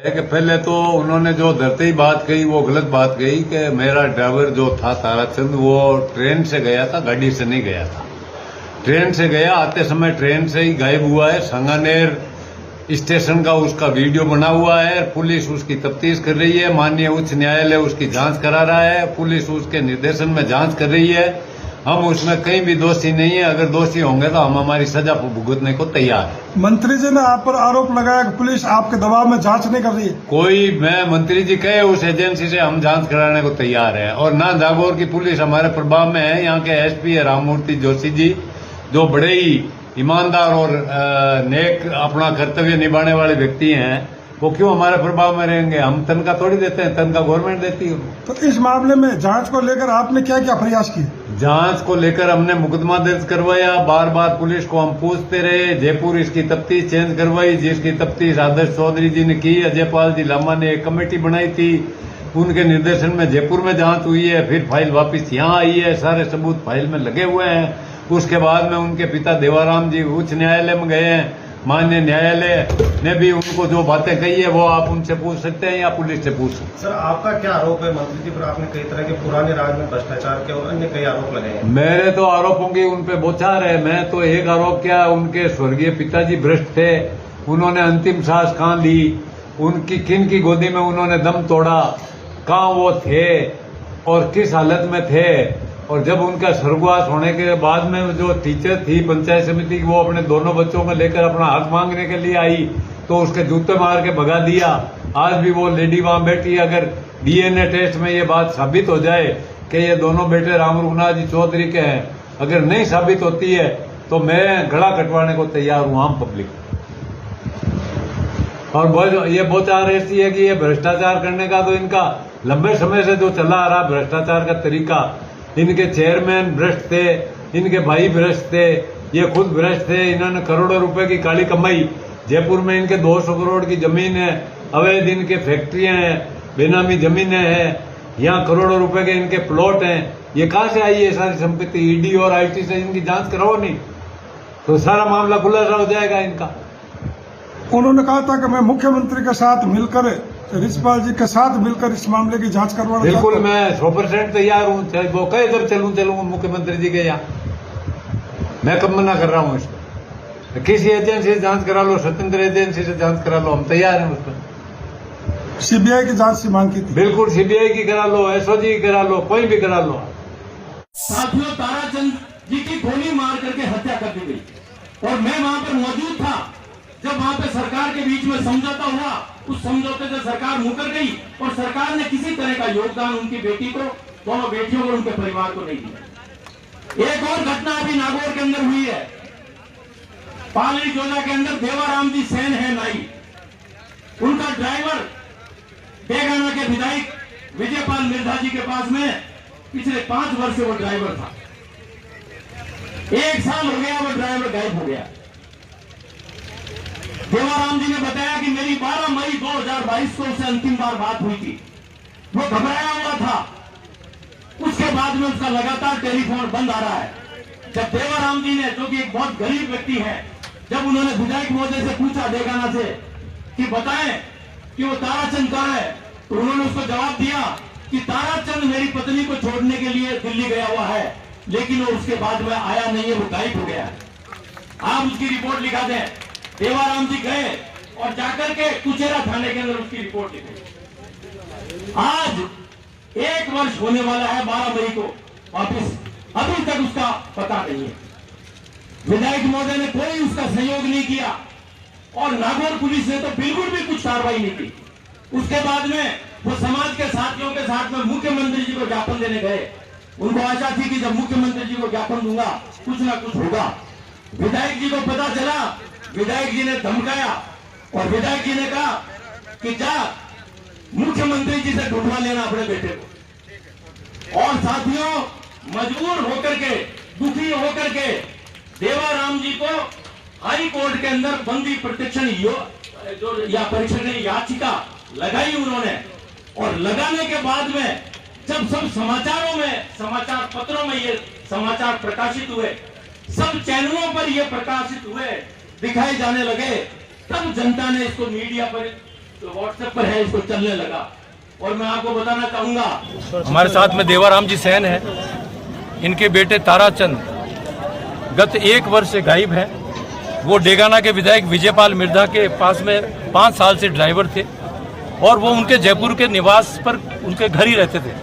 है कि पहले तो उन्होंने जो धरते ही बात कही वो गलत बात कही कि मेरा ड्राइवर जो था ताराचंद वो ट्रेन से गया था, गाड़ी से नहीं गया था। ट्रेन से गया, आते समय ट्रेन से ही गायब हुआ है। सांगानेर स्टेशन का उसका वीडियो बना हुआ है। पुलिस उसकी तफ्तीश कर रही है। माननीय उच्च न्यायालय उसकी जांच करा रहा है। पुलिस उसके निर्देशन में जांच कर रही है। हम उसमें कहीं भी दोषी नहीं है। अगर दोषी होंगे तो हम हमारी सजा भुगतने को तैयार है। मंत्री जी ने आप पर आरोप लगाया कि पुलिस आपके दबाव में जांच नहीं कर रही है। मैं मंत्री जी कहे उस एजेंसी से हम जांच कराने को तैयार है। और ना नागौर की पुलिस हमारे प्रभाव में है। यहाँ के एसपी है राममूर्ति जोशी जी, जो बड़े ही ईमानदार और नेक अपना कर्तव्य निभाने वाले व्यक्ति हैं। वो क्यों हमारे प्रभाव में रहेंगे? हम तनख्वाह थोड़ी देते हैं, तनख्वाह गवर्नमेंट देती है। तो इस मामले में जांच को लेकर आपने क्या क्या प्रयास किए? जांच को लेकर हमने मुकदमा दर्ज करवाया। बार बार पुलिस को हम पूछते रहे। जयपुर इसकी तफ्तीश चेंज करवाई, जिसकी तफ्तीश आदर्श चौधरी जी ने की। अजयपाल जी लामा ने एक कमेटी बनाई थी, उनके निर्देशन में जयपुर में जांच हुई है। फिर फाइल वापस यहाँ आई है। सारे सबूत फाइल में लगे हुए हैं। उसके बाद में उनके पिता देवाराम जी उच्च न्यायालय में गए हैं। माननीय न्यायालय ने भी उनको जो बातें कही है वो आप उनसे पूछ सकते हैं या पुलिस से पूछ सकते हैं। सर, आपका क्या आरोप है मंत्री जी पर? आपने कई तरह के पुराने राज में भ्रष्टाचार के और अन्य कई आरोप लगाए हैं। मेरे तो आरोपों की उन पे बौछार है। मैं तो एक आरोप क्या, उनके स्वर्गीय पिताजी भ्रष्ट थे। उन्होंने अंतिम सांस कहाँ ली, उनकी किन की गोदी में उन्होंने दम तोड़ा, कहाँ वो थे और किस हालत में थे। और जब उनका स्वर्गवास होने के बाद में जो टीचर थी पंचायत समिति की, वो अपने दोनों बच्चों को लेकर अपना हक मांगने के लिए आई तो उसके जूते मार के भगा दिया। आज भी वो लेडी वहां बैठी। अगर डीएनए टेस्ट में ये बात साबित हो जाए कि ये दोनों बेटे राम रघुनाथ जी चौधरी के हैं, अगर नहीं साबित होती है तो मैं गला कटवाने को तैयार हूं आम पब्लिक। और ये बौछार ऐसी है कि ये भ्रष्टाचार करने का तो इनका लंबे समय से जो चला आ रहा भ्रष्टाचार का तरीका। इनके चेयरमैन भ्रष्ट थे, इनके भाई भ्रष्ट थे, ये खुद भ्रष्ट थे। इन्होंने करोड़ों रुपए की काली कमाई। जयपुर में इनके 200 करोड़ की जमीन है, अवैध इनके फैक्ट्रियां हैं, बेनामी जमीनें हैं, यहाँ करोड़ों रुपए के इनके प्लॉट हैं। ये कहां से आई है सारी संपत्ति? ईडी और आईटी से इनकी जांच कराओ नहीं तो सारा मामला खुलासा हो जाएगा इनका। उन्होंने कहा था कि मैं मुख्यमंत्री के साथ मिलकर, रिछपाल जी के साथ मिलकर इस मामले की जांच करवाना। बिल्कुल, मैं 100% तैयार हूँ। चाहे वो कहे जब चलूंगा मुख्यमंत्री जी के यहाँ। मैं कब मना कर रहा हूँ इसको? किसी एजेंसी से जांच करा लो, स्वतंत्र एजेंसी से जांच करा लो, हम तैयार हैं उस पर। सीबीआई की जांच की मांग की थी। बिल्कुल, सीबीआई की करा लो, एसओजी की करा लो, कोई भी करा लो। साथियों, ताराचंद जी की गोली मार करके हत्या कर दी गई और मैं वहां पर मौजूद था जब वहां पे सरकार के बीच में समझौता हुआ। उस समझौते से सरकार मुकर गई और सरकार ने किसी तरह का योगदान उनकी बेटी को, दोनों बेटियों को, उनके परिवार को नहीं दिया। एक और घटना अभी नागौर के अंदर हुई है। पालड़ी जोला के अंदर देवाराम जी सेन है नाई, उनका ड्राइवर बेगाना के विधायक विजयपाल मिर्धा जी के पास में पिछले 5 वर्ष से वो ड्राइवर था। 1 साल हो गया वो ड्राइवर गायब हो गया। देवाराम जी ने बताया कि मेरी 12 मई 2022 को उससे अंतिम बार बात हुई थी। वो घबराया हुआ था। उसके बाद में उसका लगातार टेलीफोन बंद आ रहा है। जब देवाराम जी ने, जो कि एक बहुत गरीब व्यक्ति है, जब उन्होंने विधायक महोदय से पूछा देगाना से कि बताएं कि वो ताराचंद कहां है, तो उन्होंने उसको जवाब दिया कि ताराचंद मेरी पत्नी को छोड़ने के लिए दिल्ली गया हुआ है, लेकिन वो उसके बाद में आया नहीं है, वो गायब हो गया। आप उसकी रिपोर्ट लिखा दें। देवाराम जी गए और जाकर के कुचेरा थाने के अंदर उसकी रिपोर्ट लिखी। आज 1 वर्ष होने वाला है 12 मई को वापिस, अभी तक उसका पता नहीं है। विधायक महोदय ने कोई उसका सहयोग नहीं किया और नागौर पुलिस ने तो बिल्कुल भी कुछ कार्रवाई नहीं की। उसके बाद में वो समाज के साथियों के साथ में मुख्यमंत्री जी को ज्ञापन देने गए। उनको आशा थी कि जब मुख्यमंत्री जी को ज्ञापन दूंगा कुछ ना कुछ होगा। विधायक जी को पता चला, विधायक जी ने धमकाया और विधायक जी ने कहा कि जा मुख्यमंत्री जी से ढूंढवा लेना अपने बेटे को। और साथियों, मजबूर होकर के, दुखी होकर के देवाराम जी को हाई कोर्ट के अंदर बंदी प्रत्यक्षण या परीक्षण याचिका लगाई उन्होंने। और लगाने के बाद में जब सब समाचारों में, समाचार पत्रों में ये समाचार प्रकाशित हुए, सब चैनलों पर ये प्रकाशित हुए, दिखाए जाने लगे, तब जनता ने इसको मीडिया पर तो व्हाट्सएप पर है, इसको चलने लगा। और मैं आपको बताना चाहूंगा, हमारे साथ में देवाराम जी सैन है, इनके बेटे ताराचंद गत 1 वर्ष से गायब है। वो डेगाना के विधायक विजयपाल मिर्धा के पास में 5 साल से ड्राइवर थे और वो उनके जयपुर के निवास पर उनके घर ही रहते थे,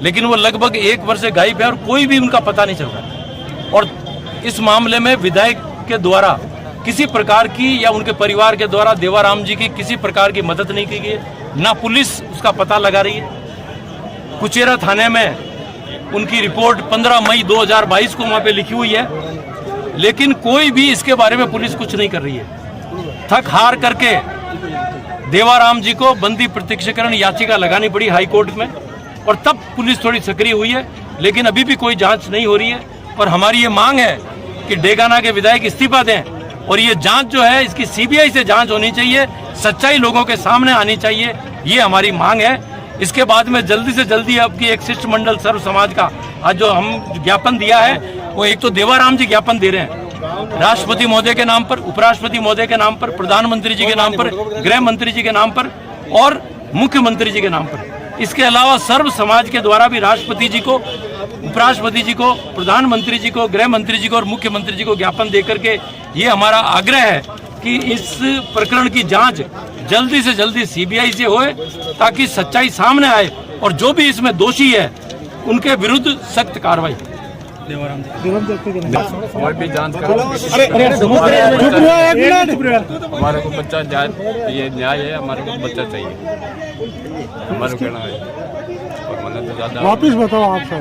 लेकिन वो लगभग 1 वर्ष से गायब है और कोई भी उनका पता नहीं चल रहा। और इस मामले में विधायक के द्वारा किसी प्रकार की या उनके परिवार के द्वारा देवाराम जी की किसी प्रकार की मदद नहीं की गई, ना पुलिस उसका पता लगा रही है। कुचेरा थाने में उनकी रिपोर्ट 15 मई 2022 को वहां पे लिखी हुई है, लेकिन कोई भी इसके बारे में पुलिस कुछ नहीं कर रही है। थक हार करके देवाराम जी को बंदी प्रत्यक्षीकरण याचिका लगानी पड़ी हाई कोर्ट में और तब पुलिस थोड़ी सक्रिय हुई है, लेकिन अभी भी कोई जांच नहीं हो रही है। और हमारी ये मांग है कि डेगाना के विधायक इस्तीफा दें और ये जांच जो है इसकी सीबीआई से जांच होनी चाहिए, सच्चाई लोगों के सामने आनी चाहिए, ये हमारी मांग है। इसके बाद में जल्दी से जल्दी आपकी एक शिष्टमंडल सर्व समाज का आज जो हम ज्ञापन दिया है, वो एक तो देवाराम जी ज्ञापन दे रहे हैं राष्ट्रपति महोदय के नाम पर, उपराष्ट्रपति महोदय के नाम पर, प्रधानमंत्री जी के नाम पर, गृह मंत्री जी के नाम पर और मुख्यमंत्री जी के नाम पर। इसके अलावा सर्व समाज के द्वारा भी राष्ट्रपति जी को, उपराष्ट्रपति जी को, प्रधानमंत्री जी को, गृह मंत्री जी को और मुख्यमंत्री जी को ज्ञापन देकर के ये हमारा आग्रह है कि इस प्रकरण की जांच जल्दी से जल्दी सीबीआई से होए ताकि सच्चाई सामने आए और जो भी इसमें दोषी है उनके विरुद्ध सख्त कार्रवाई। और भी जांच करो। हमारे को बच्चा जाए, ये न्याय है, हमारे को बच्चा चाहिए, हमारे कहना है। और मैंने तो ज्यादा वापिस बताओ आप सर।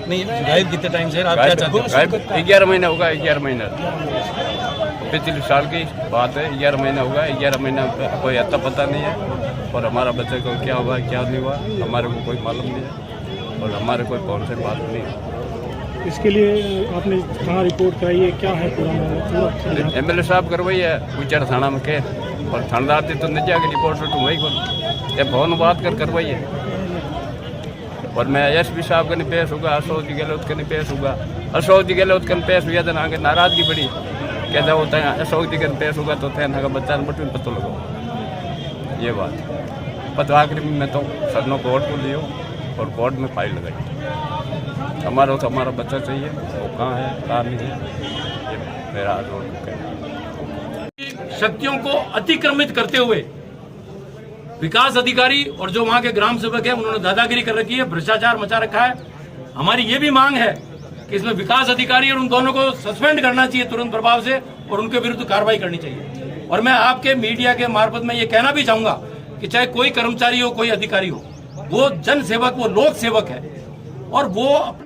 नहीं, गायब कितने टाइम से आप क्या चाहते हो? गायब 11 महीना होगा, 11 महीना पिछले साल की बात है। 11 महीना होगा, 11 महीना कोई अता पता नहीं है। और हमारा बच्चे को क्या हुआ क्या नहीं हुआ हमारे को कोई मालूम नहीं है और हमारे कोई फोन से बात नहीं है। इसके लिए आपने कहाँ रिपोर्ट कराई है, क्या है पूरा? एमएलए साहब करवाई है कुचेरा थाना में के, और थानेदार थी तो नहीं जाके रिपोर्ट तो वही को फोन बात कर करवाई है। और मैं एसपी साहब का नहीं पेश होगा, अशोक जी गहलोत का नहीं पेश होगा। अशोक जी गहलोत का पेश हुआ था, आगे नाराजगी बड़ी कहता होता है अशोक जी का पेश होगा तो थे ना बच्चा बटन पता लगाओ, ये बात पता। आखिरी में मैं तो सरनों कोर्ट को लियो और कोर्ट में फाइल लगाई। हमारा तो हमारा बच्चा चाहिए, वो कहाँ है कहाँ नहीं है, ये मेरा रोड है। शक्तियों को अतिक्रमित करते हुए विकास अधिकारी और जो वहां के ग्राम सेवक है उन्होंने दादागिरी कर रखी है, भ्रष्टाचार मचा रखा है। हमारी ये भी मांग है कि इसमें विकास अधिकारी और उन दोनों को सस्पेंड करना चाहिए तुरंत प्रभाव से और उनके विरुद्ध कार्रवाई करनी चाहिए। और मैं आपके मीडिया के मार्फत में ये कहना भी चाहूंगा कि चाहे कोई कर्मचारी हो कोई अधिकारी हो, वो जन सेवक, वो लोक सेवक है और वो